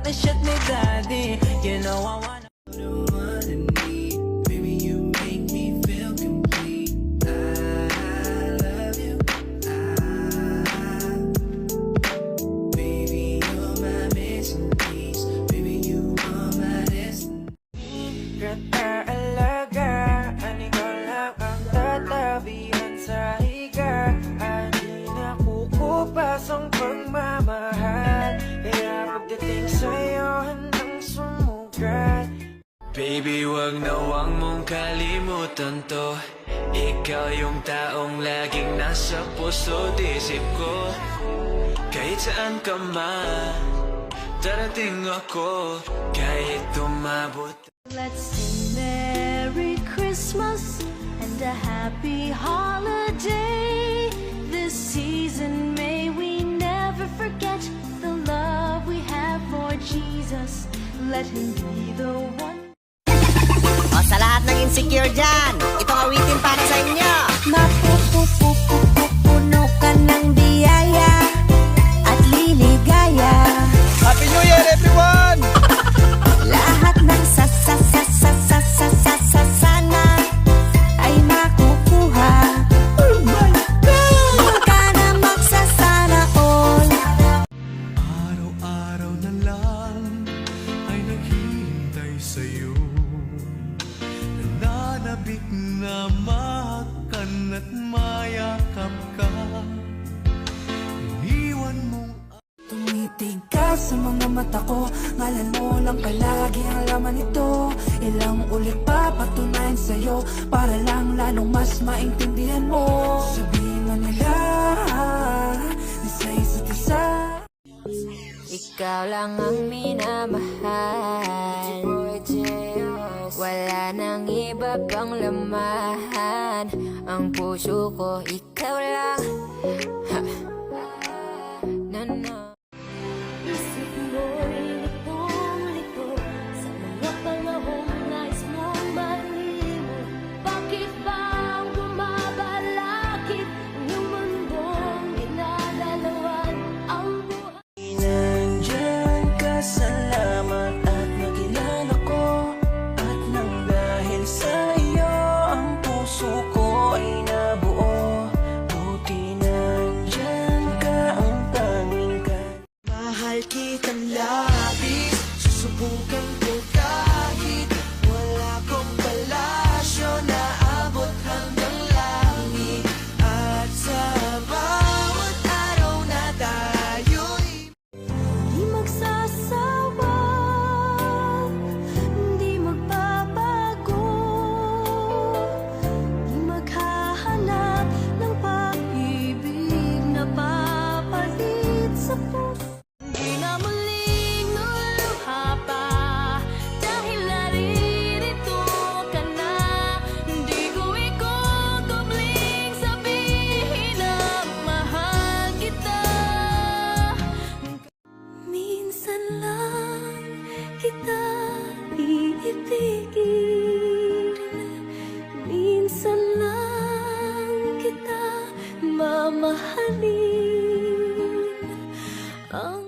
the shit me daddy. You know I wanna ang pagmamahal, kaya pagdating sa'yo handang sumugat. Baby, wag mong kalimutan to. Ikaw yung taong laging nasa puso't isip ko. Kahit saan ka man, darating ako. Kahit umabot. Let's sing Merry Christmas and a Happy Holiday. This season may we never forget the love we have for Jesus. Let Him be the one. O sa lahat ng insecure dyan, itong awitin para sa inyo. Mapupuno ka ng biyaya at liligaya. Happy New Year, everyone! Lahat ng sana ay makukuha. Oh my God! Huwag ka na magsasana all. Araw-araw na lang ay naghihintay sa'yo. Nananabik na mahakan at mayakap ka. Iniwan mong Tumitig ka sa mga mata ko, ngalan mo lang palagi ang laman nito. Ilang ulit pa patunayan sa'yo, para lang lalong mas maintindihan mo. Sabihin mo nila, di sa isa't isa. Ikaw lang ang minamahal, wala nang iba pang laman. Ang puso ko, ikaw lang. Ha. Na na. Isip mo'y litong-lito sa mga panahong nais mong malimot. Bakit bang bumabalakid ang iyong mundong ginagalawan ang buhay? Nandyan ka, salamat at nagilan ako. At nang dahil sa'yo ang puso ko ay nabuo. Buti nandyan ka, ang tanging ka. Mahal kitang labis, susubukan ko kahit wala kong palasyo na abot hanggang langit. At sa bawat araw na tayo'y Di magsasawa, di magbabago, di maghahanap ng pag-ibig na papalit sa puso. Di na muling luluha pa, dahil naririto ka na. Hindi ko ikukubling sabihin na mahal kita. Minsan lang kita iibigin, minsan lang kita mamahalin. Ang